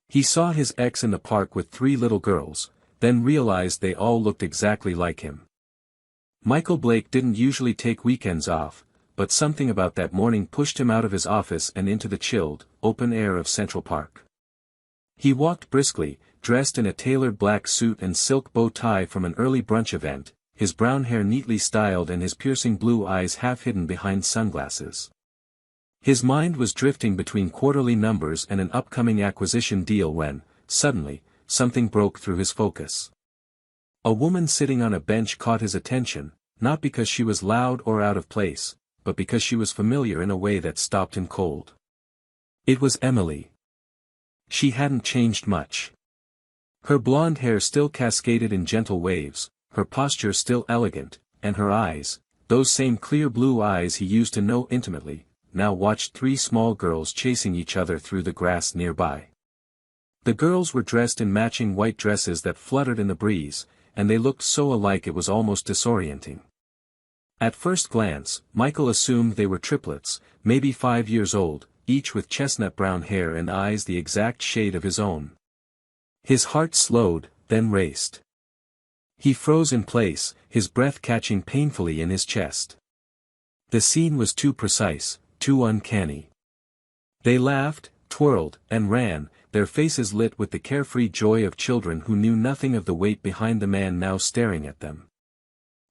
He saw his ex in the park with 3 little girls, then realized they all looked exactly like him. Michael Blake didn't usually take weekends off, but something about that morning pushed him out of his office and into the chilled, open air of Central Park. He walked briskly, dressed in a tailored black suit and silk bow tie from an early brunch event, his brown hair neatly styled and his piercing blue eyes half hidden behind sunglasses. His mind was drifting between quarterly numbers and an upcoming acquisition deal when, suddenly, something broke through his focus. A woman sitting on a bench caught his attention, not because she was loud or out of place, but because she was familiar in a way that stopped him cold. It was Emily. She hadn't changed much. Her blonde hair still cascaded in gentle waves, her posture still elegant, and her eyes, those same clear blue eyes he used to know intimately, now watched 3 small girls chasing each other through the grass nearby. The girls were dressed in matching white dresses that fluttered in the breeze, and they looked so alike it was almost disorienting. At first glance, Michael assumed they were triplets, maybe 5 years old, each with chestnut brown hair and eyes the exact shade of his own. His heart slowed, then raced. He froze in place, his breath catching painfully in his chest. The scene was too precise, too uncanny. They laughed, twirled, and ran, their faces lit with the carefree joy of children who knew nothing of the weight behind the man now staring at them.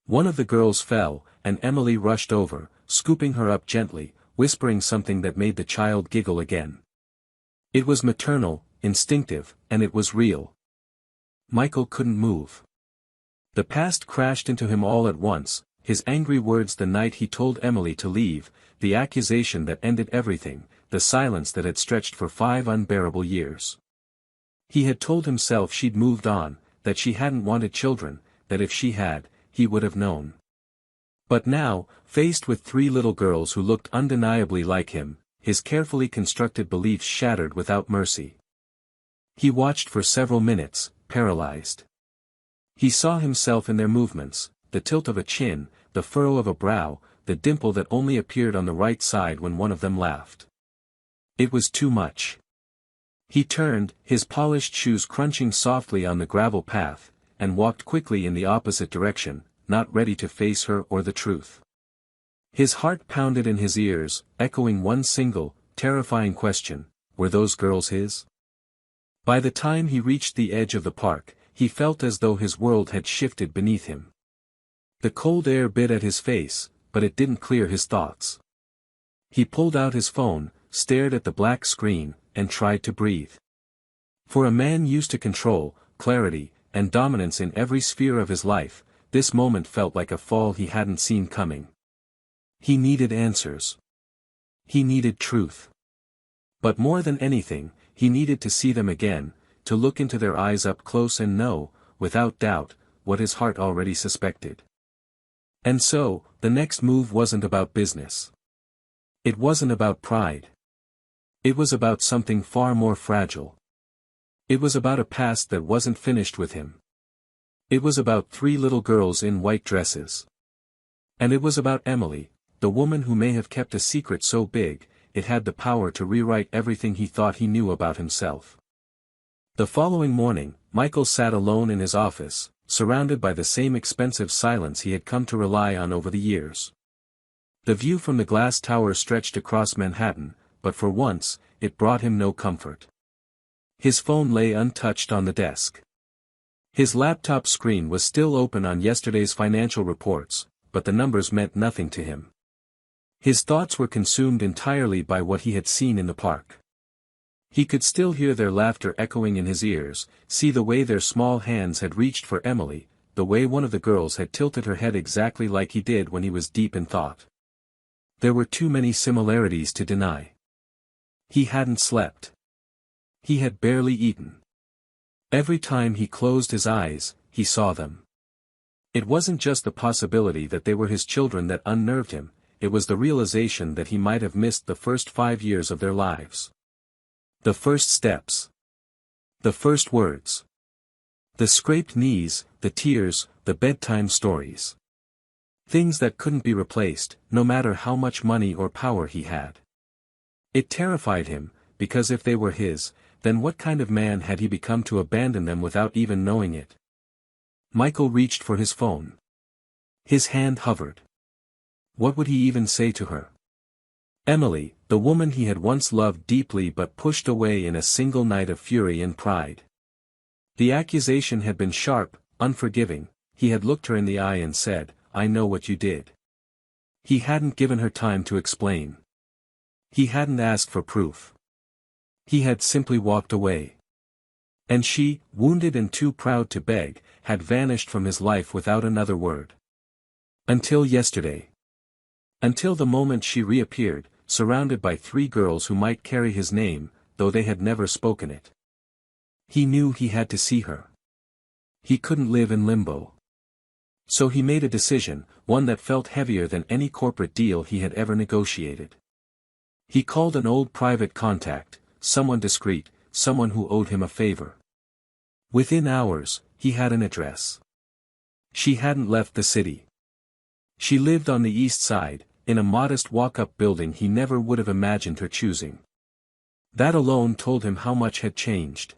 One of the girls fell, and Emily rushed over, scooping her up gently, whispering something that made the child giggle again. It was maternal, instinctive, and it was real. Michael couldn't move. The past crashed into him all at once, his angry words the night he told Emily to leave, the accusation that ended everything, the silence that had stretched for 5 unbearable years. He had told himself she'd moved on, that she hadn't wanted children, that if she had, he would have known. But now, faced with 3 little girls who looked undeniably like him, his carefully constructed beliefs shattered without mercy. He watched for several minutes, paralyzed. He saw himself in their movements, the tilt of a chin, the furrow of a brow, the dimple that only appeared on the right side when one of them laughed. It was too much. He turned, his polished shoes crunching softly on the gravel path, and walked quickly in the opposite direction, not ready to face her or the truth. His heart pounded in his ears, echoing one single, terrifying question: were those girls his? By the time he reached the edge of the park, he felt as though his world had shifted beneath him. The cold air bit at his face, but it didn't clear his thoughts. He pulled out his phone, stared at the black screen, and tried to breathe. For a man used to control, clarity, and dominance in every sphere of his life, this moment felt like a fall he hadn't seen coming. He needed answers. He needed truth. But more than anything, he needed to see them again, to look into their eyes up close and know, without doubt, what his heart already suspected. And so, the next move wasn't about business. It wasn't about pride. It was about something far more fragile. It was about a past that wasn't finished with him. It was about 3 little girls in white dresses. And it was about Emily, the woman who may have kept a secret so big, it had the power to rewrite everything he thought he knew about himself. The following morning, Michael sat alone in his office, surrounded by the same expensive silence he had come to rely on over the years. The view from the glass tower stretched across Manhattan, but for once, it brought him no comfort. His phone lay untouched on the desk. His laptop screen was still open on yesterday's financial reports, but the numbers meant nothing to him. His thoughts were consumed entirely by what he had seen in the park. He could still hear their laughter echoing in his ears, see the way their small hands had reached for Emily, the way one of the girls had tilted her head exactly like he did when he was deep in thought. There were too many similarities to deny. He hadn't slept. He had barely eaten. Every time he closed his eyes, he saw them. It wasn't just the possibility that they were his children that unnerved him, it was the realization that he might have missed the first 5 years of their lives. The first steps. The first words. The scraped knees, the tears, the bedtime stories. Things that couldn't be replaced, no matter how much money or power he had. It terrified him, because if they were his, then what kind of man had he become to abandon them without even knowing it? Michael reached for his phone. His hand hovered. What would he even say to her? Emily, the woman he had once loved deeply but pushed away in a single night of fury and pride. The accusation had been sharp, unforgiving. He had looked her in the eye and said, "I know what you did." He hadn't given her time to explain. He hadn't asked for proof. He had simply walked away. And she, wounded and too proud to beg, had vanished from his life without another word. Until yesterday. Until the moment she reappeared, surrounded by 3 girls who might carry his name, though they had never spoken it. He knew he had to see her. He couldn't live in limbo. So he made a decision, one that felt heavier than any corporate deal he had ever negotiated. He called an old private contact, someone discreet, someone who owed him a favor. Within hours, he had an address. She hadn't left the city. She lived on the east side, in a modest walk-up building he never would have imagined her choosing. That alone told him how much had changed.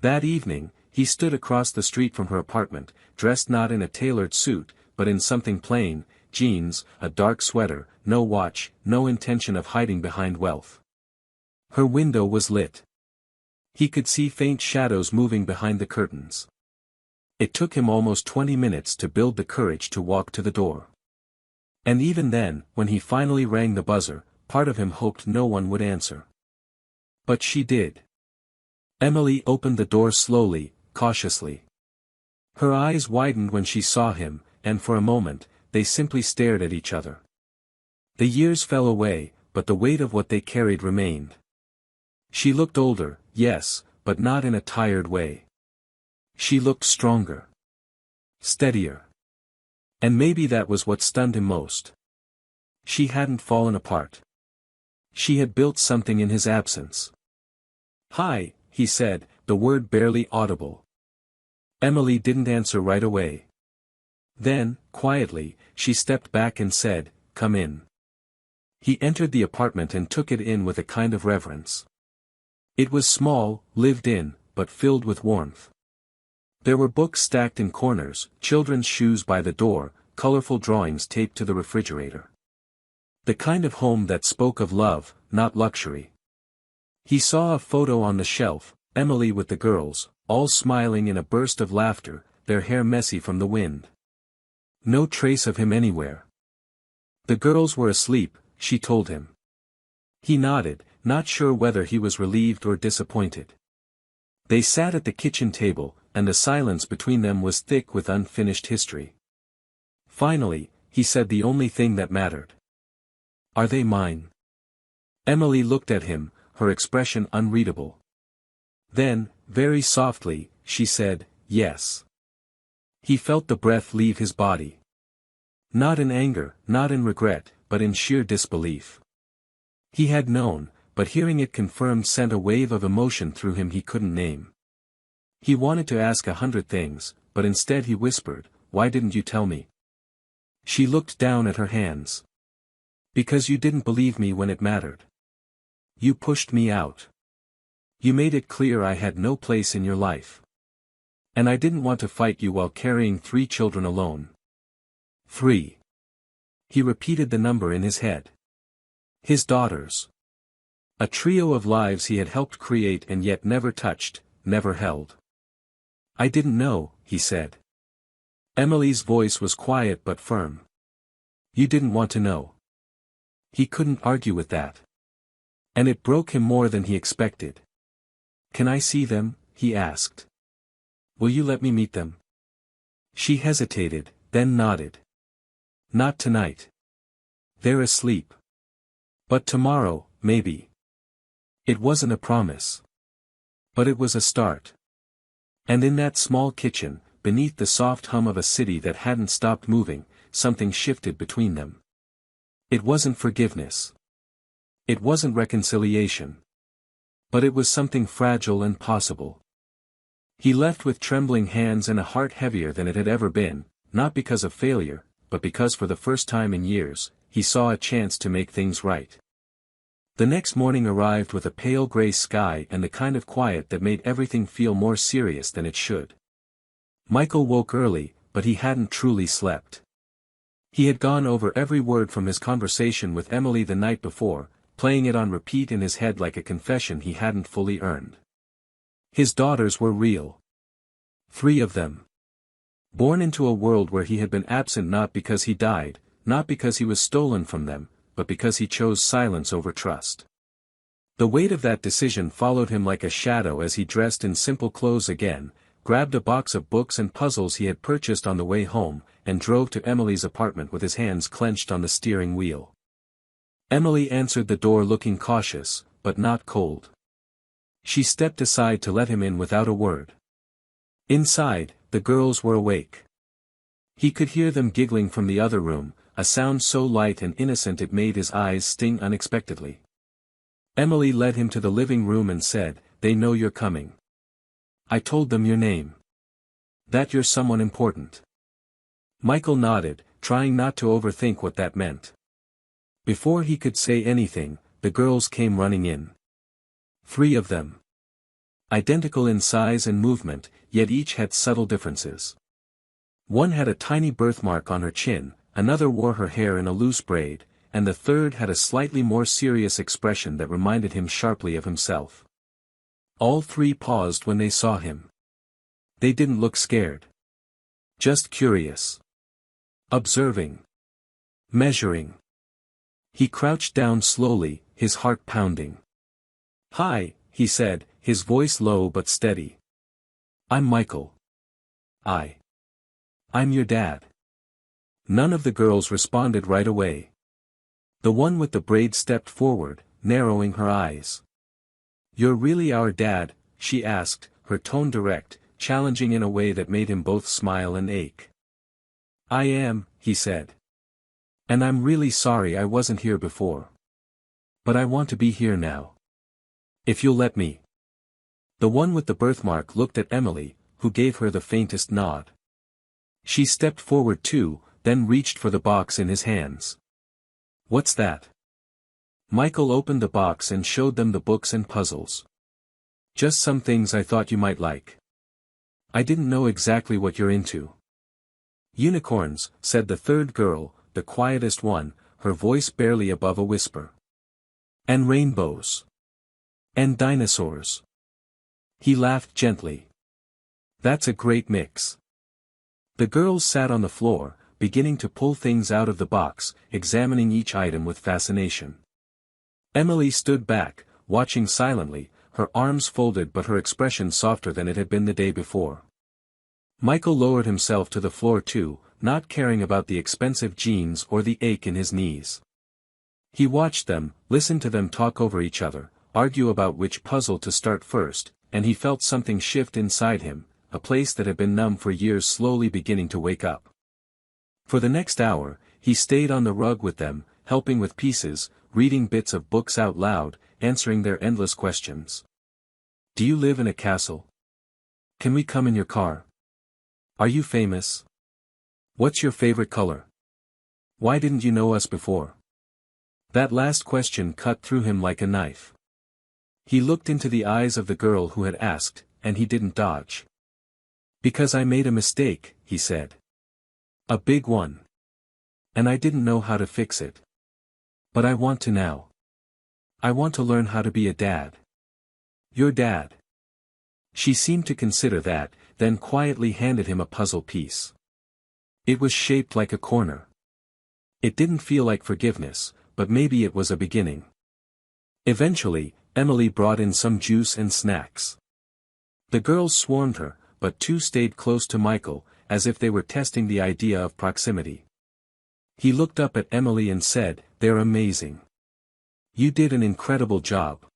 That evening, he stood across the street from her apartment, dressed not in a tailored suit, but in something plain, jeans, a dark sweater, no watch, no intention of hiding behind wealth. Her window was lit. He could see faint shadows moving behind the curtains. It took him almost 20 minutes to build the courage to walk to the door. And even then, when he finally rang the buzzer, part of him hoped no one would answer. But she did. Emily opened the door slowly, cautiously. Her eyes widened when she saw him, and for a moment, they simply stared at each other. The years fell away, but the weight of what they carried remained. She looked older, yes, but not in a tired way. She looked stronger. Steadier. And maybe that was what stunned him most. She hadn't fallen apart. She had built something in his absence. "Hi," he said, the word barely audible. Emily didn't answer right away. Then, quietly, she stepped back and said, "Come in." He entered the apartment and took it in with a kind of reverence. It was small, lived in, but filled with warmth. There were books stacked in corners, children's shoes by the door, colorful drawings taped to the refrigerator. The kind of home that spoke of love, not luxury. He saw a photo on the shelf, Emily with the girls, all smiling in a burst of laughter, their hair messy from the wind. No trace of him anywhere. The girls were asleep, she told him. He nodded, not sure whether he was relieved or disappointed. They sat at the kitchen table, and the silence between them was thick with unfinished history. Finally, he said the only thing that mattered. "Are they mine?" Emily looked at him, her expression unreadable. Then, very softly, she said, "Yes." He felt the breath leave his body. Not in anger, not in regret, but in sheer disbelief. He had known, but hearing it confirmed sent a wave of emotion through him he couldn't name. He wanted to ask 100 things, but instead he whispered, "Why didn't you tell me?" She looked down at her hands. "Because you didn't believe me when it mattered. You pushed me out. You made it clear I had no place in your life. And I didn't want to fight you while carrying 3 children alone." 3. He repeated the number in his head. His daughters. A trio of lives he had helped create and yet never touched, never held. "I didn't know," he said. Emily's voice was quiet but firm. "You didn't want to know." He couldn't argue with that. And it broke him more than he expected. "Can I see them?" he asked. "Will you let me meet them?" She hesitated, then nodded. "Not tonight. They're asleep. But tomorrow, maybe." It wasn't a promise. But it was a start. And in that small kitchen, beneath the soft hum of a city that hadn't stopped moving, something shifted between them. It wasn't forgiveness. It wasn't reconciliation. But it was something fragile and possible. He left with trembling hands and a heart heavier than it had ever been, not because of failure, but because for the first time in years, he saw a chance to make things right. The next morning arrived with a pale gray sky and the kind of quiet that made everything feel more serious than it should. Michael woke early, but he hadn't truly slept. He had gone over every word from his conversation with Emily the night before, playing it on repeat in his head like a confession he hadn't fully earned. His daughters were real. 3 of them. Born into a world where he had been absent not because he died, not because he was stolen from them, but because he chose silence over trust. The weight of that decision followed him like a shadow as he dressed in simple clothes again, grabbed a box of books and puzzles he had purchased on the way home, and drove to Emily's apartment with his hands clenched on the steering wheel. Emily answered the door looking cautious, but not cold. She stepped aside to let him in without a word. Inside, the girls were awake. He could hear them giggling from the other room, a sound so light and innocent it made his eyes sting unexpectedly. Emily led him to the living room and said, "They know you're coming. I told them your name. That you're someone important." Michael nodded, trying not to overthink what that meant. Before he could say anything, the girls came running in. 3 of them. Identical in size and movement, yet each had subtle differences. One had a tiny birthmark on her chin, another wore her hair in a loose braid, and the third had a slightly more serious expression that reminded him sharply of himself. All 3 paused when they saw him. They didn't look scared. Just curious. Observing. Measuring. He crouched down slowly, his heart pounding. "Hi," he said, his voice low but steady. "I'm Michael. I'm your dad." None of the girls responded right away. The one with the braid stepped forward, narrowing her eyes. "You're really our dad?" she asked, her tone direct, challenging in a way that made him both smile and ache. "I am," he said. "And I'm really sorry I wasn't here before. But I want to be here now. If you'll let me." The one with the birthmark looked at Emily, who gave her the faintest nod. She stepped forward too, then reached for the box in his hands. "What's that?" Michael opened the box and showed them the books and puzzles. "Just some things I thought you might like. I didn't know exactly what you're into." "Unicorns," said the third girl, the quietest one, her voice barely above a whisper. "And rainbows. And dinosaurs." He laughed gently. "That's a great mix." The girls sat on the floor, beginning to pull things out of the box, examining each item with fascination. Emily stood back, watching silently, her arms folded but her expression softer than it had been the day before. Michael lowered himself to the floor too, not caring about the expensive jeans or the ache in his knees. He watched them, listened to them talk over each other, argue about which puzzle to start first, and he felt something shift inside him, a place that had been numb for years slowly beginning to wake up. For the next hour, he stayed on the rug with them, helping with pieces, reading bits of books out loud, answering their endless questions. "Do you live in a castle? Can we come in your car? Are you famous? What's your favorite color? Why didn't you know us before?" That last question cut through him like a knife. He looked into the eyes of the girl who had asked, and he didn't dodge. "Because I made a mistake," he said. "A big one. And I didn't know how to fix it. But I want to now. I want to learn how to be a dad. Your dad." She seemed to consider that, then quietly handed him a puzzle piece. It was shaped like a corner. It didn't feel like forgiveness, but maybe it was a beginning. Eventually, Emily brought in some juice and snacks. The girls swarmed her, but 2 stayed close to Michael, as if they were testing the idea of proximity. He looked up at Emily and said, "They're amazing. You did an incredible job."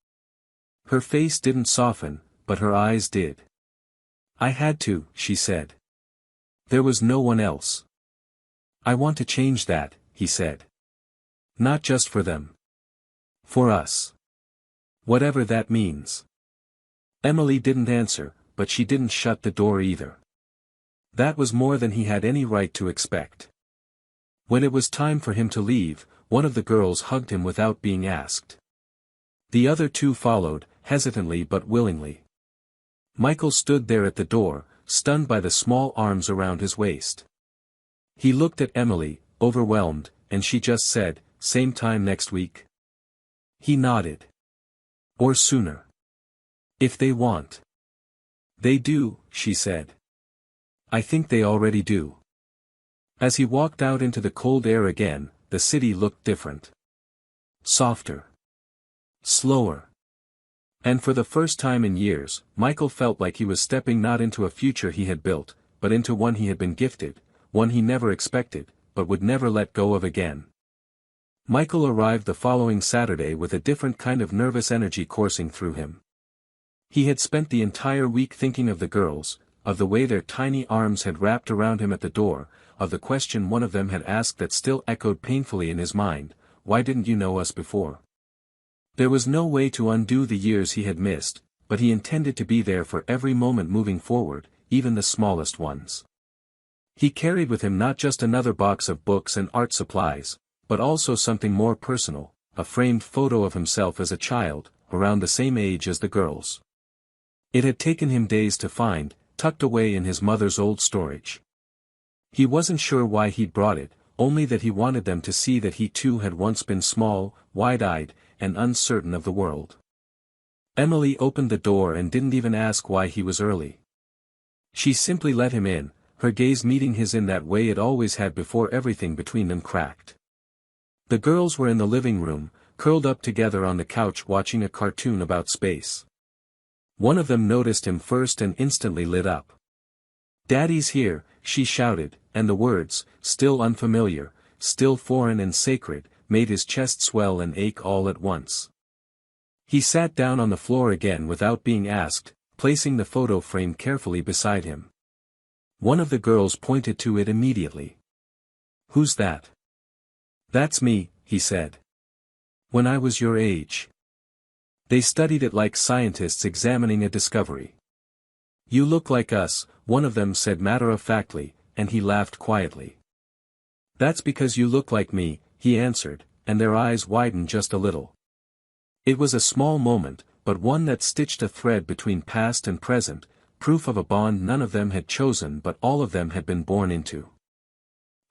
Her face didn't soften, but her eyes did. "I had to," she said. "There was no one else." "I want to change that," he said. "Not just for them. For us. Whatever that means." Emily didn't answer, but she didn't shut the door either. That was more than he had any right to expect. When it was time for him to leave, one of the girls hugged him without being asked. The other two followed, hesitantly but willingly. Michael stood there at the door, stunned by the small arms around his waist. He looked at Emily, overwhelmed, and she just said, "Same time next week?" He nodded. "Or sooner. If they want." "They do," she said. "I think they already do." As he walked out into the cold air again, the city looked different. Softer. Slower. And for the first time in years, Michael felt like he was stepping not into a future he had built, but into one he had been gifted, one he never expected, but would never let go of again. Michael arrived the following Saturday with a different kind of nervous energy coursing through him. He had spent the entire week thinking of the girls, of the way their tiny arms had wrapped around him at the door, of the question one of them had asked that still echoed painfully in his mind, "Why didn't you know us before?" There was no way to undo the years he had missed, but he intended to be there for every moment moving forward, even the smallest ones. He carried with him not just another box of books and art supplies, but also something more personal, a framed photo of himself as a child, around the same age as the girls. It had taken him days to find, tucked away in his mother's old storage. He wasn't sure why he'd brought it, only that he wanted them to see that he too had once been small, wide-eyed, and uncertain of the world. Emily opened the door and didn't even ask why he was early. She simply let him in, her gaze meeting his in that way it always had before everything between them cracked. The girls were in the living room, curled up together on the couch watching a cartoon about space. One of them noticed him first and instantly lit up. "Daddy's here," she shouted, and the words, still unfamiliar, still foreign and sacred, made his chest swell and ache all at once. He sat down on the floor again without being asked, placing the photo frame carefully beside him. One of the girls pointed to it immediately. "Who's that?" "That's me," he said. "When I was your age." They studied it like scientists examining a discovery. "You look like us," one of them said matter-of-factly, and he laughed quietly. "That's because you look like me," he answered, and their eyes widened just a little. It was a small moment, but one that stitched a thread between past and present, proof of a bond none of them had chosen but all of them had been born into.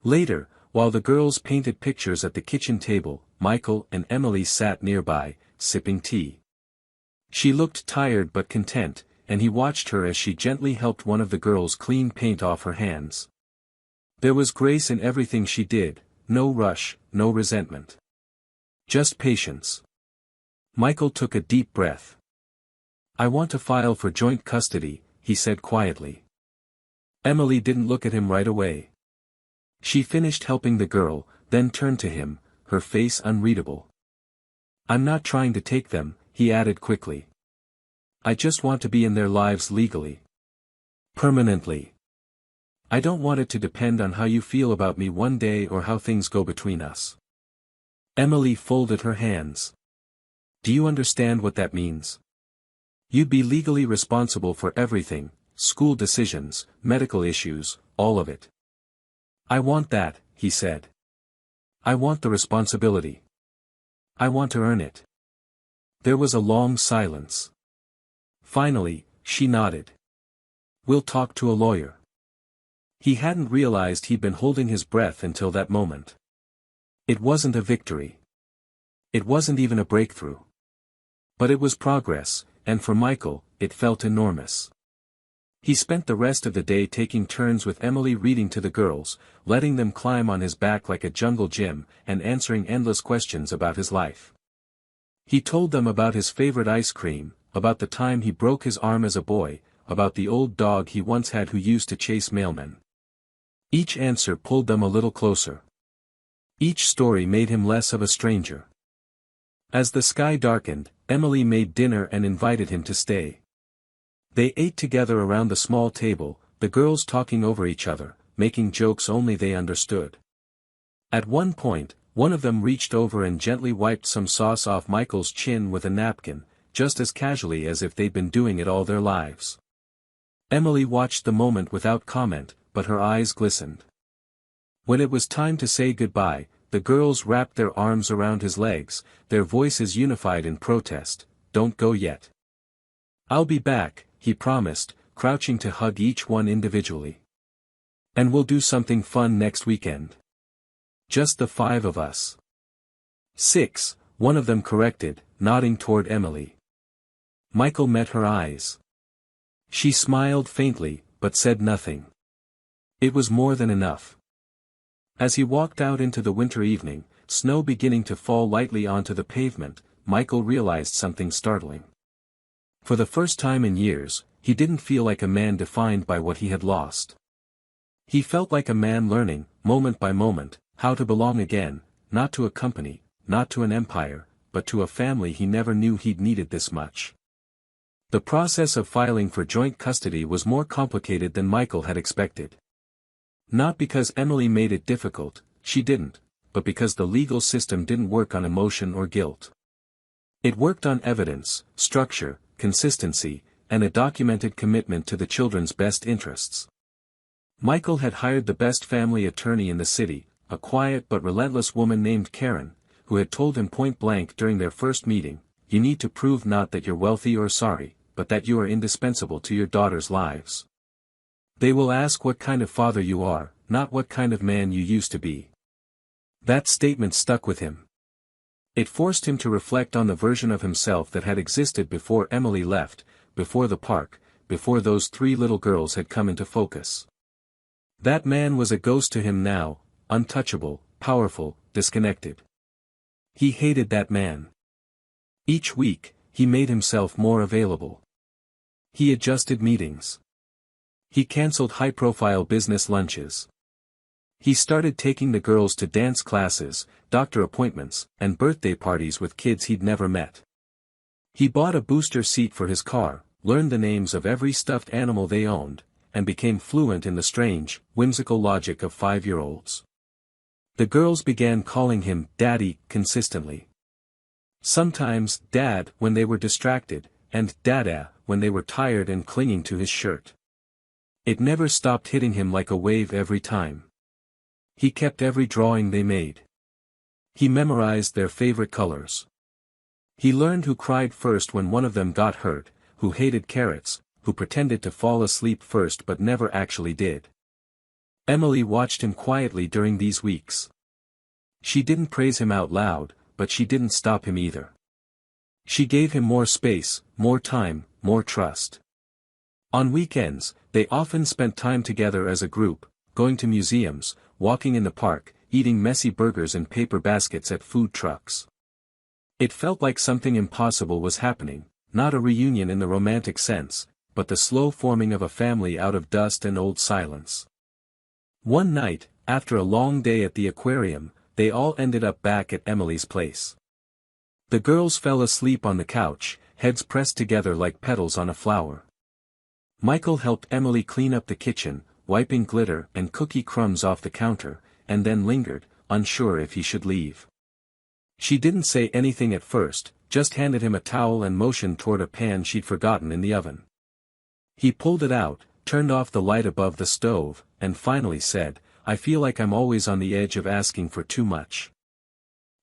Later, while the girls painted pictures at the kitchen table, Michael and Emily sat nearby, sipping tea. She looked tired but content, and he watched her as she gently helped one of the girls clean paint off her hands. There was grace in everything she did, no rush, no resentment. Just patience. Michael took a deep breath. "I want to file for joint custody," he said quietly. Emily didn't look at him right away. She finished helping the girl, then turned to him, her face unreadable. "I'm not trying to take them," he added quickly. "I just want to be in their lives legally. Permanently. I don't want it to depend on how you feel about me one day or how things go between us." Emily folded her hands. "Do you understand what that means? You'd be legally responsible for everything, school decisions, medical issues, all of it." "I want that," he said. "I want the responsibility. I want to earn it." There was a long silence. Finally, she nodded. "We'll talk to a lawyer." He hadn't realized he'd been holding his breath until that moment. It wasn't a victory. It wasn't even a breakthrough. But it was progress, and for Michael, it felt enormous. He spent the rest of the day taking turns with Emily reading to the girls, letting them climb on his back like a jungle gym, and answering endless questions about his life. He told them about his favorite ice cream, about the time he broke his arm as a boy, about the old dog he once had who used to chase mailmen. Each answer pulled them a little closer. Each story made him less of a stranger. As the sky darkened, Emily made dinner and invited him to stay. They ate together around the small table, the girls talking over each other, making jokes only they understood. At one point, one of them reached over and gently wiped some sauce off Michael's chin with a napkin, just as casually as if they'd been doing it all their lives. Emily watched the moment without comment, but her eyes glistened. When it was time to say goodbye, The girls wrapped their arms around his legs, their voices unified in protest. "Don't go yet." "I'll be back," he promised, crouching to hug each one individually. "And we'll do something fun next weekend. Just the 5 of us." 6, one of them corrected, nodding toward Emily. Michael met her eyes. She smiled faintly, but said nothing. It was more than enough. As he walked out into the winter evening, snow beginning to fall lightly onto the pavement, Michael realized something startling. For the first time in years, he didn't feel like a man defined by what he had lost. He felt like a man learning, moment by moment, how to belong again, not to a company, not to an empire, but to a family he never knew he'd needed this much. The process of filing for joint custody was more complicated than Michael had expected. Not because Emily made it difficult, she didn't, but because the legal system didn't work on emotion or guilt. It worked on evidence, structure, consistency, and a documented commitment to the children's best interests. Michael had hired the best family attorney in the city, a quiet but relentless woman named Karen, who had told him point blank during their first meeting, "You need to prove not that you're wealthy or sorry, but that you are indispensable to your daughters' lives. They will ask what kind of father you are, not what kind of man you used to be." That statement stuck with him. It forced him to reflect on the version of himself that had existed before Emily left, before the park, before those 3 little girls had come into focus. That man was a ghost to him now, untouchable, powerful, disconnected. He hated that man. Each week, he made himself more available. He adjusted meetings. He cancelled high-profile business lunches. He started taking the girls to dance classes, doctor appointments, and birthday parties with kids he'd never met. He bought a booster seat for his car, learned the names of every stuffed animal they owned, and became fluent in the strange, whimsical logic of 5-year-olds. The girls began calling him Daddy consistently. Sometimes Dad when they were distracted, and Dada when they were tired and clinging to his shirt. It never stopped hitting him like a wave every time. He kept every drawing they made. He memorized their favorite colors. He learned who cried first when one of them got hurt, who hated carrots, who pretended to fall asleep first but never actually did. Emily watched him quietly during these weeks. She didn't praise him out loud, but she didn't stop him either. She gave him more space, more time, more trust. On weekends, they often spent time together as a group, going to museums, walking in the park, eating messy burgers in paper baskets at food trucks. It felt like something impossible was happening, not a reunion in the romantic sense, but the slow forming of a family out of dust and old silence. One night, after a long day at the aquarium, they all ended up back at Emily's place. The girls fell asleep on the couch, heads pressed together like petals on a flower. Michael helped Emily clean up the kitchen, wiping glitter and cookie crumbs off the counter, and then lingered, unsure if he should leave. She didn't say anything at first, just handed him a towel and motioned toward a pan she'd forgotten in the oven. He pulled it out, turned off the light above the stove, and finally said, "I feel like I'm always on the edge of asking for too much."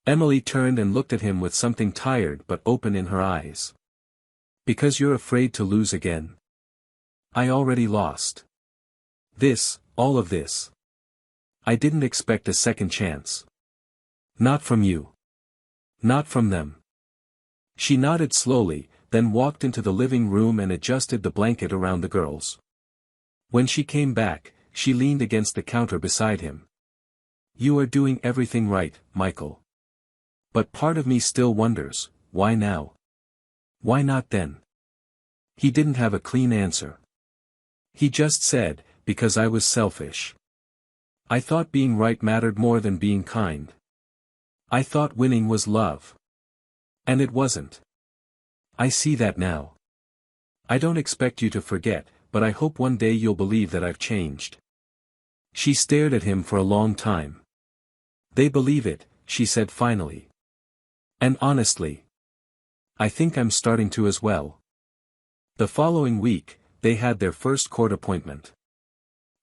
Emily turned and looked at him with something tired but open in her eyes. "Because you're afraid to lose again." "I already lost. This, all of this. I didn't expect a second chance. Not from you. Not from them." She nodded slowly, then walked into the living room and adjusted the blanket around the girls. When she came back, she leaned against the counter beside him. "You are doing everything right, Michael. But part of me still wonders, why now? Why not then?" He didn't have a clean answer. He just said, "Because I was selfish. I thought being right mattered more than being kind. I thought winning was love. And it wasn't. I see that now. I don't expect you to forget, but I hope one day you'll believe that I've changed." She stared at him for a long time. "They believe it," she said finally. "And honestly, I think I'm starting to as well." The following week, they had their first court appointment.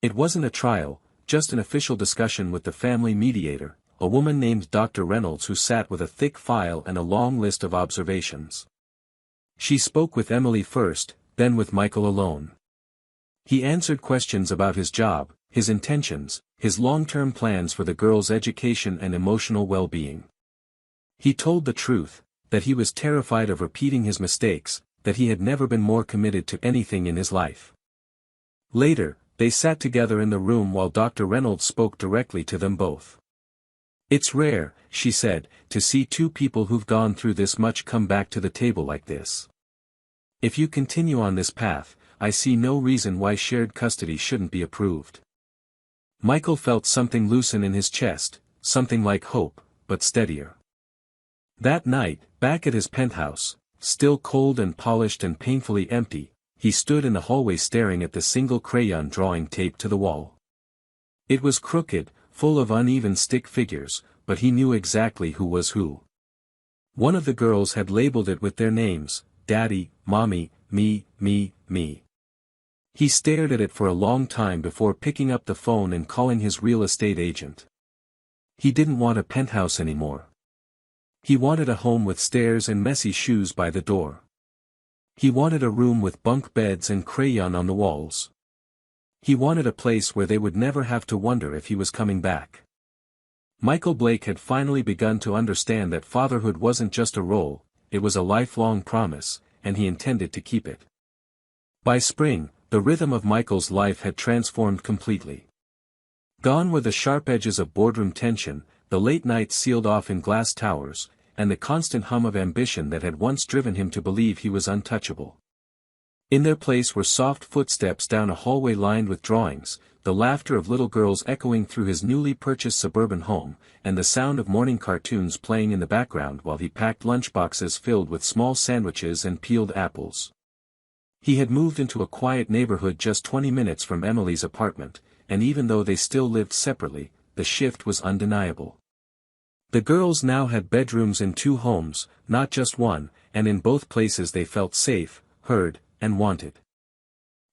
It wasn't a trial, just an official discussion with the family mediator, a woman named Dr. Reynolds who sat with a thick file and a long list of observations. She spoke with Emily first, then with Michael alone. He answered questions about his job, his intentions, his long-term plans for the girl's education and emotional well-being. He told the truth, that he was terrified of repeating his mistakes, that he had never been more committed to anything in his life. Later, they sat together in the room while Dr. Reynolds spoke directly to them both. "It's rare," she said, "to see two people who've gone through this much come back to the table like this. If you continue on this path, I see no reason why shared custody shouldn't be approved." Michael felt something loosen in his chest, something like hope, but steadier. That night, back at his penthouse, still cold and polished and painfully empty, he stood in the hallway staring at the single crayon drawing taped to the wall. It was crooked, full of uneven stick figures, but he knew exactly who was who. One of the girls had labeled it with their names, Daddy, Mommy, me, me, me. He stared at it for a long time before picking up the phone and calling his real estate agent. He didn't want a penthouse anymore. He wanted a home with stairs and messy shoes by the door. He wanted a room with bunk beds and crayon on the walls. He wanted a place where they would never have to wonder if he was coming back. Michael Blake had finally begun to understand that fatherhood wasn't just a role, it was a lifelong promise, and he intended to keep it. By spring, the rhythm of Michael's life had transformed completely. Gone were the sharp edges of boardroom tension, the late nights sealed off in glass towers, and the constant hum of ambition that had once driven him to believe he was untouchable. In their place were soft footsteps down a hallway lined with drawings, the laughter of little girls echoing through his newly purchased suburban home, and the sound of morning cartoons playing in the background while he packed lunchboxes filled with small sandwiches and peeled apples. He had moved into a quiet neighborhood just 20 minutes from Emily's apartment, and even though they still lived separately, the shift was undeniable. The girls now had bedrooms in two homes, not just one, and in both places they felt safe, heard, and wanted.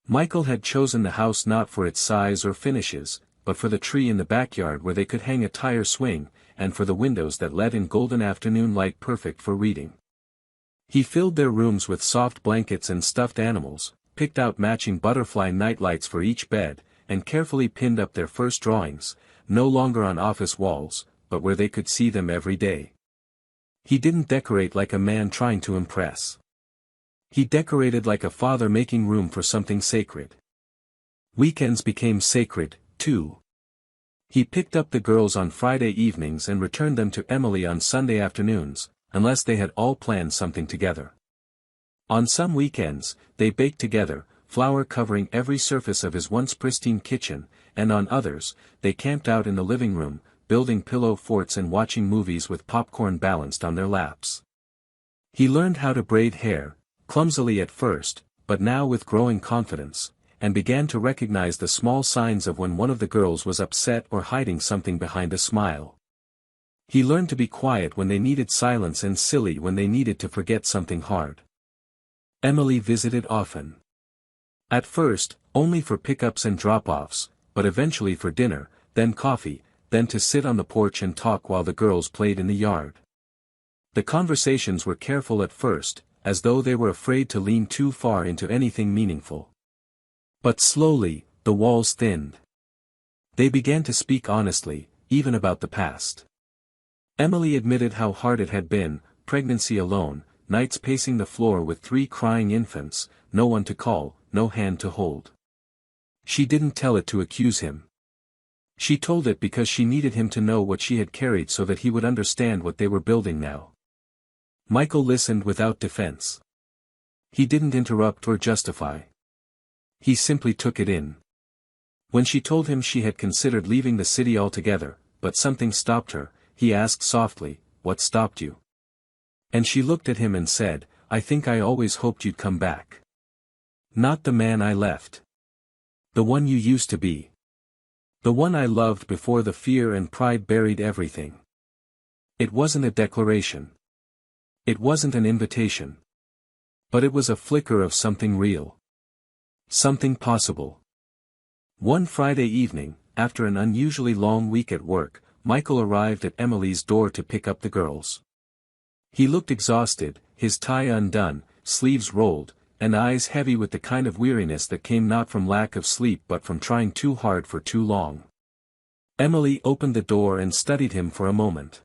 Michael had chosen the house not for its size or finishes, but for the tree in the backyard where they could hang a tire swing, and for the windows that let in golden afternoon light perfect for reading. He filled their rooms with soft blankets and stuffed animals, picked out matching butterfly nightlights for each bed, and carefully pinned up their first drawings, no longer on office walls, but where they could see them every day. He didn't decorate like a man trying to impress. He decorated like a father making room for something sacred. Weekends became sacred, too. He picked up the girls on Friday evenings and returned them to Emily on Sunday afternoons, unless they had all planned something together. On some weekends, they baked together, flour covering every surface of his once pristine kitchen, and on others, they camped out in the living room, building pillow forts and watching movies with popcorn balanced on their laps. He learned how to braid hair, clumsily at first, but now with growing confidence, and began to recognize the small signs of when one of the girls was upset or hiding something behind a smile. He learned to be quiet when they needed silence and silly when they needed to forget something hard. Emily visited often. At first, only for pickups and drop-offs, but eventually for dinner, then coffee, then to sit on the porch and talk while the girls played in the yard. The conversations were careful at first, as though they were afraid to lean too far into anything meaningful. But slowly, the walls thinned. They began to speak honestly, even about the past. Emily admitted how hard it had been, pregnancy alone, nights pacing the floor with 3 crying infants, no one to call, no hand to hold. She didn't tell it to accuse him. She told it because she needed him to know what she had carried so that he would understand what they were building now. Michael listened without defense. He didn't interrupt or justify. He simply took it in. When she told him she had considered leaving the city altogether, but something stopped her, he asked softly, "What stopped you?" And she looked at him and said, "I think I always hoped you'd come back. Not the man I left. The one you used to be. The one I loved before the fear and pride buried everything." It wasn't a declaration. It wasn't an invitation. But it was a flicker of something real. Something possible. One Friday evening, after an unusually long week at work, Michael arrived at Emily's door to pick up the girls. He looked exhausted, his tie undone, sleeves rolled, and eyes heavy with the kind of weariness that came not from lack of sleep but from trying too hard for too long. Emily opened the door and studied him for a moment.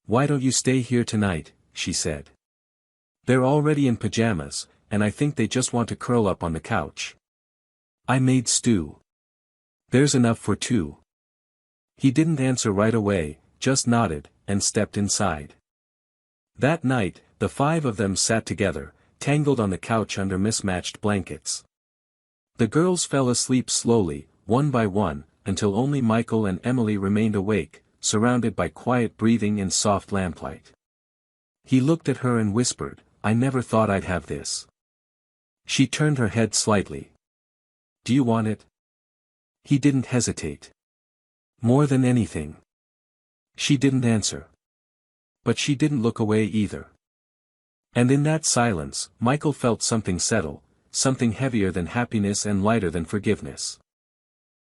"Why don't you stay here tonight?" she said. "They're already in pajamas, and I think they just want to curl up on the couch. I made stew. There's enough for two." He didn't answer right away, just nodded, and stepped inside. That night, the five of them sat together, tangled on the couch under mismatched blankets. The girls fell asleep slowly, one by one, until only Michael and Emily remained awake, surrounded by quiet breathing and soft lamplight. He looked at her and whispered, "I never thought I'd have this." She turned her head slightly. "Do you want it?" He didn't hesitate. "More than anything." She didn't answer. But she didn't look away either. And in that silence, Michael felt something settle, something heavier than happiness and lighter than forgiveness.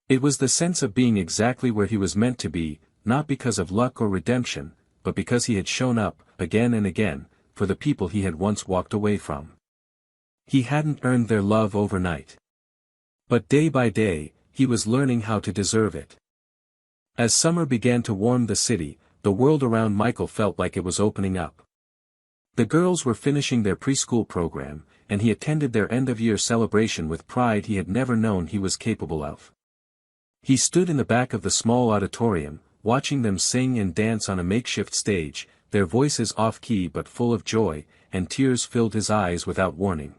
It was the sense of being exactly where he was meant to be, not because of luck or redemption, but because he had shown up, again and again, for the people he had once walked away from. He hadn't earned their love overnight. But day by day, he was learning how to deserve it. As summer began to warm the city, the world around Michael felt like it was opening up. The girls were finishing their preschool program, and he attended their end-of-year celebration with pride he had never known he was capable of. He stood in the back of the small auditorium, watching them sing and dance on a makeshift stage, their voices off-key but full of joy, and tears filled his eyes without warning.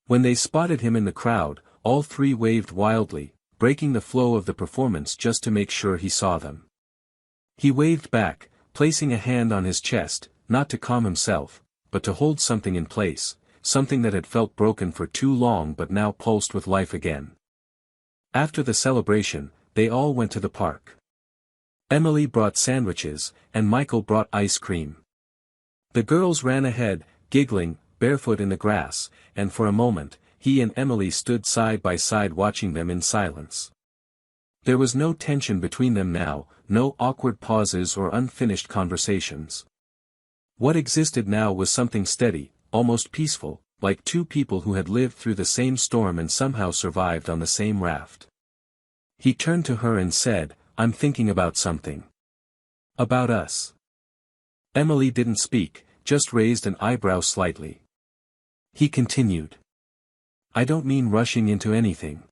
When they spotted him in the crowd, all three waved wildly, breaking the flow of the performance just to make sure he saw them. He waved back, placing a hand on his chest, not to calm himself, but to hold something in place, something that had felt broken for too long but now pulsed with life again. After the celebration, they all went to the park. Emily brought sandwiches, and Michael brought ice cream. The girls ran ahead, giggling, barefoot in the grass, and for a moment, he and Emily stood side by side watching them in silence. There was no tension between them now, no awkward pauses or unfinished conversations. What existed now was something steady, almost peaceful, like two people who had lived through the same storm and somehow survived on the same raft. He turned to her and said, "I'm thinking about something. About us." Emily didn't speak, just raised an eyebrow slightly. He continued. "I don't mean rushing into anything.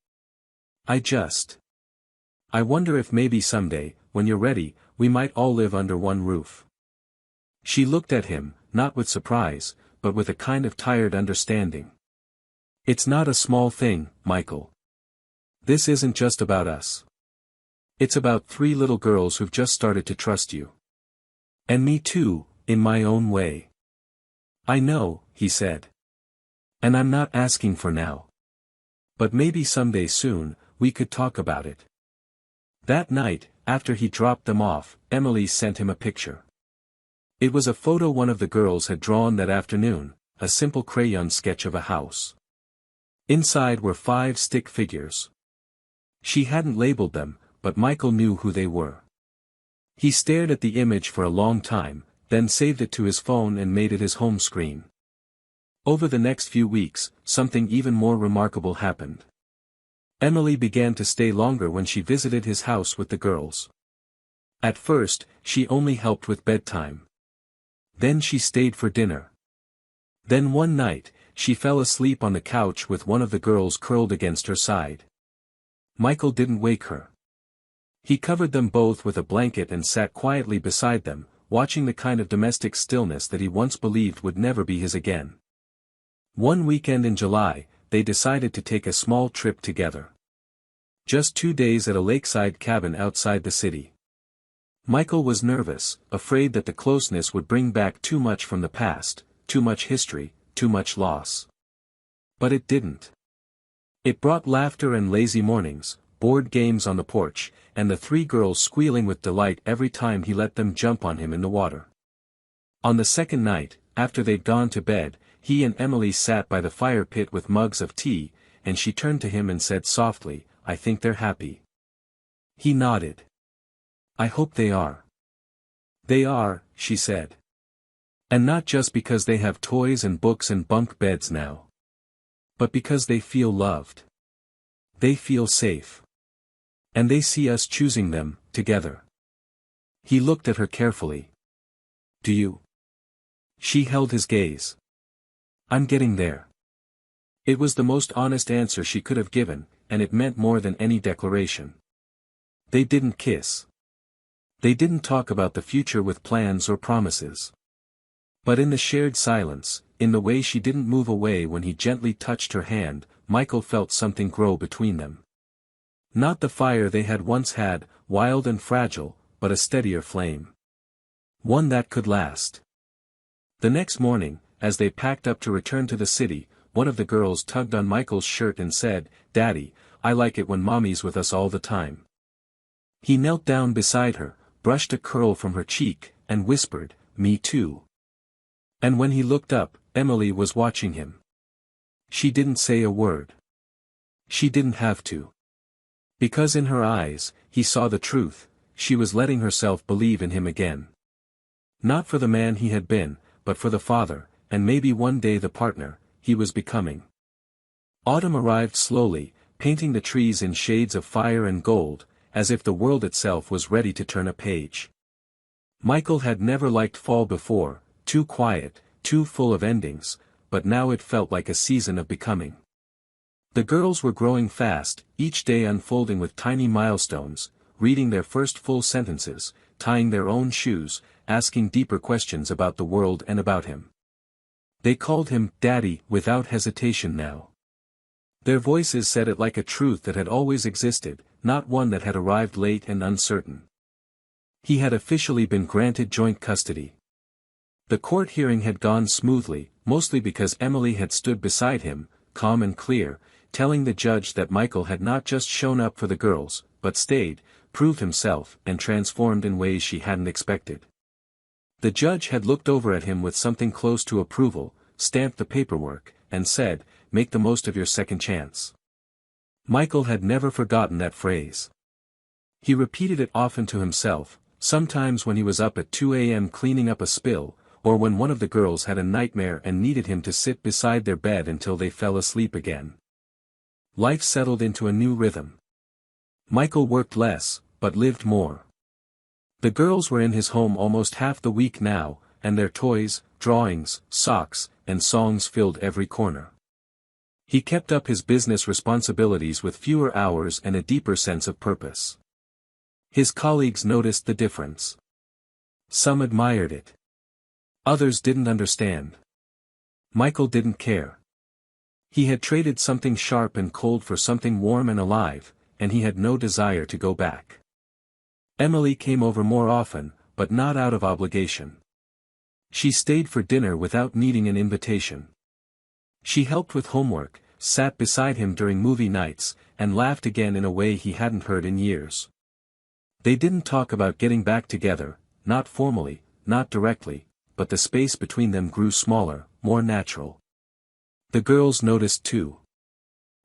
I wonder if maybe someday, when you're ready, we might all live under one roof." She looked at him, not with surprise, but with a kind of tired understanding. "It's not a small thing, Michael. This isn't just about us. It's about three little girls who've just started to trust you. And me too, in my own way." "I know," he said. "And I'm not asking for now. But maybe someday soon, we could talk about it." That night, after he dropped them off, Emily sent him a picture. It was a photo one of the girls had drawn that afternoon, a simple crayon sketch of a house. Inside were 5 stick figures. She hadn't labeled them, but Michael knew who they were. He stared at the image for a long time, then saved it to his phone and made it his home screen. Over the next few weeks, something even more remarkable happened. Emily began to stay longer when she visited his house with the girls. At first, she only helped with bedtime. Then she stayed for dinner. Then one night, she fell asleep on the couch with one of the girls curled against her side. Michael didn't wake her. He covered them both with a blanket and sat quietly beside them, watching the kind of domestic stillness that he once believed would never be his again. One weekend in July, they decided to take a small trip together. Just 2 days at a lakeside cabin outside the city. Michael was nervous, afraid that the closeness would bring back too much from the past, too much history, too much loss. But it didn't. It brought laughter and lazy mornings, board games on the porch, and the 3 girls squealing with delight every time he let them jump on him in the water. On the second night, after they'd gone to bed, he and Emily sat by the fire pit with mugs of tea, and she turned to him and said softly, "I think they're happy." He nodded. I hope they are. They are, she said. And not just because they have toys and books and bunk beds now. But because they feel loved. They feel safe. And they see us choosing them, together. He looked at her carefully. Do you? She held his gaze. I'm getting there. It was the most honest answer she could have given, and it meant more than any declaration. They didn't kiss. They didn't talk about the future with plans or promises. But in the shared silence, in the way she didn't move away when he gently touched her hand, Michael felt something grow between them. Not the fire they had once had, wild and fragile, but a steadier flame. One that could last. The next morning, as they packed up to return to the city, one of the girls tugged on Michael's shirt and said, "Daddy, I like it when Mommy's with us all the time." He knelt down beside her, brushed a curl from her cheek, and whispered, "Me too." And when he looked up, Emily was watching him. She didn't say a word. She didn't have to. Because in her eyes, he saw the truth, she was letting herself believe in him again. Not for the man he had been, but for the father, and maybe one day the partner, he was becoming. Autumn arrived slowly, painting the trees in shades of fire and gold, as if the world itself was ready to turn a page. Michael had never liked fall before, too quiet, too full of endings, but now it felt like a season of becoming. The girls were growing fast, each day unfolding with tiny milestones, reading their first full sentences, tying their own shoes, asking deeper questions about the world and about him. They called him Daddy without hesitation now. Their voices said it like a truth that had always existed, not one that had arrived late and uncertain. He had officially been granted joint custody. The court hearing had gone smoothly, mostly because Emily had stood beside him, calm and clear, telling the judge that Michael had not just shown up for the girls, but stayed, proved himself, and transformed in ways she hadn't expected. The judge had looked over at him with something close to approval, stamped the paperwork, and said, "Make the most of your second chance." Michael had never forgotten that phrase. He repeated it often to himself, sometimes when he was up at 2 a.m. cleaning up a spill, or when one of the girls had a nightmare and needed him to sit beside their bed until they fell asleep again. Life settled into a new rhythm. Michael worked less, but lived more. The girls were in his home almost half the week now, and their toys, drawings, socks, and songs filled every corner. He kept up his business responsibilities with fewer hours and a deeper sense of purpose. His colleagues noticed the difference. Some admired it. Others didn't understand. Michael didn't care. He had traded something sharp and cold for something warm and alive, and he had no desire to go back. Emily came over more often, but not out of obligation. She stayed for dinner without needing an invitation. She helped with homework, sat beside him during movie nights, and laughed again in a way he hadn't heard in years. They didn't talk about getting back together, not formally, not directly, but the space between them grew smaller, more natural. The girls noticed too.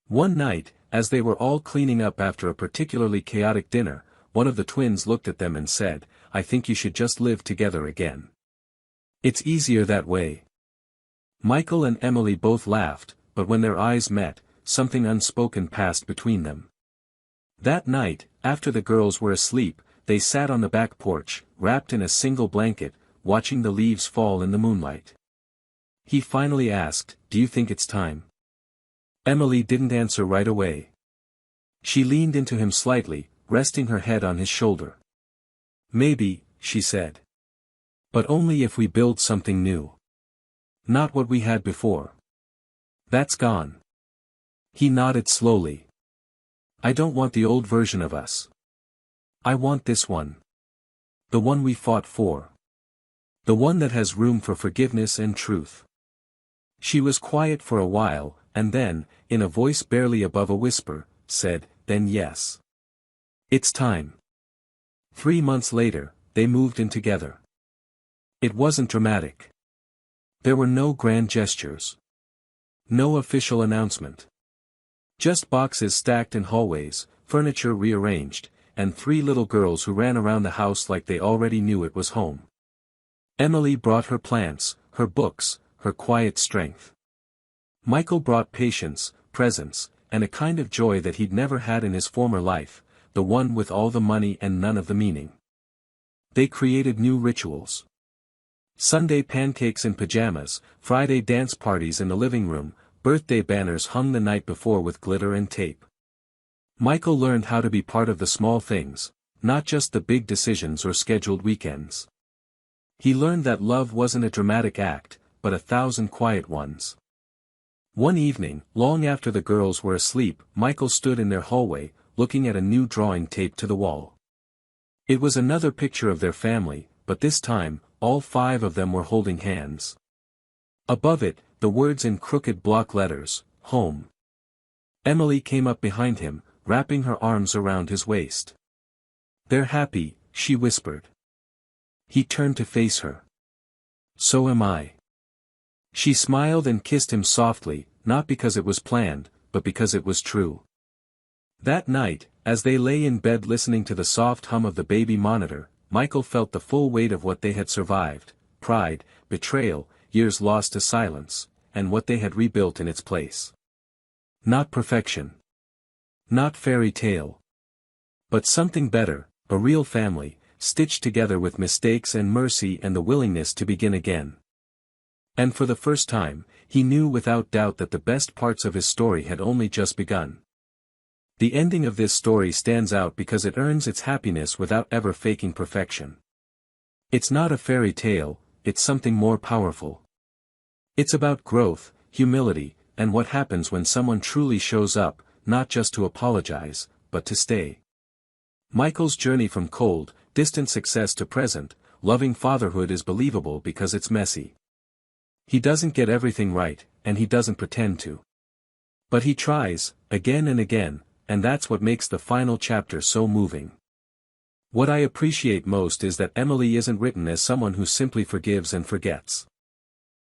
One night, as they were all cleaning up after a particularly chaotic dinner, one of the twins looked at them and said, "I think you should just live together again. It's easier that way." Michael and Emily both laughed, but when their eyes met, something unspoken passed between them. That night, after the girls were asleep, they sat on the back porch, wrapped in a single blanket, watching the leaves fall in the moonlight. He finally asked, "Do you think it's time?" Emily didn't answer right away. She leaned into him slightly, resting her head on his shoulder. "Maybe," she said. "But only if we build something new. Not what we had before. That's gone." He nodded slowly. "I don't want the old version of us. I want this one. The one we fought for. The one that has room for forgiveness and truth." She was quiet for a while, and then, in a voice barely above a whisper, said, "Then yes. It's time." 3 months later, they moved in together. It wasn't dramatic. There were no grand gestures. No official announcement. Just boxes stacked in hallways, furniture rearranged, and 3 little girls who ran around the house like they already knew it was home. Emily brought her plants, her books, her quiet strength. Michael brought patience, presence, and a kind of joy that he'd never had in his former life, the one with all the money and none of the meaning. They created new rituals. Sunday pancakes in pajamas, Friday dance parties in the living room, birthday banners hung the night before with glitter and tape. Michael learned how to be part of the small things, not just the big decisions or scheduled weekends. He learned that love wasn't a dramatic act, but 1,000 quiet ones. One evening, long after the girls were asleep, Michael stood in their hallway, looking at a new drawing taped to the wall. It was another picture of their family, but this time, all 5 of them were holding hands. Above it, the words in crooked block letters, home. Emily came up behind him, wrapping her arms around his waist. "They're happy," she whispered. He turned to face her. "So am I." She smiled and kissed him softly, not because it was planned, but because it was true. That night, as they lay in bed listening to the soft hum of the baby monitor, Michael felt the full weight of what they had survived: pride, betrayal, years lost to silence, and what they had rebuilt in its place. Not perfection. Not fairy tale. But something better, a real family, stitched together with mistakes and mercy and the willingness to begin again. And for the first time, he knew without doubt that the best parts of his story had only just begun. The ending of this story stands out because it earns its happiness without ever faking perfection. It's not a fairy tale, it's something more powerful. It's about growth, humility, and what happens when someone truly shows up, not just to apologize, but to stay. Michael's journey from cold, distant success to present, loving fatherhood is believable because it's messy. He doesn't get everything right, and he doesn't pretend to. But he tries, again and again, and that's what makes the final chapter so moving. What I appreciate most is that Emily isn't written as someone who simply forgives and forgets.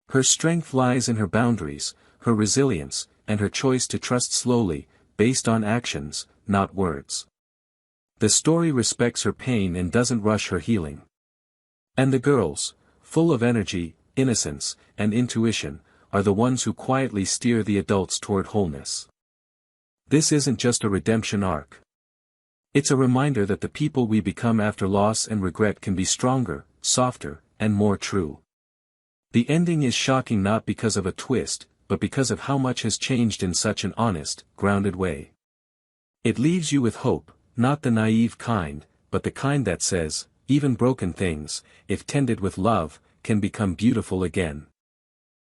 Her strength lies in her boundaries, her resilience, and her choice to trust slowly, based on actions, not words. The story respects her pain and doesn't rush her healing. And the girls, full of energy, innocence, and intuition, are the ones who quietly steer the adults toward wholeness. This isn't just a redemption arc. It's a reminder that the people we become after loss and regret can be stronger, softer, and more true. The ending is shocking not because of a twist, but because of how much has changed in such an honest, grounded way. It leaves you with hope, not the naive kind, but the kind that says, even broken things, if tended with love, can become beautiful again.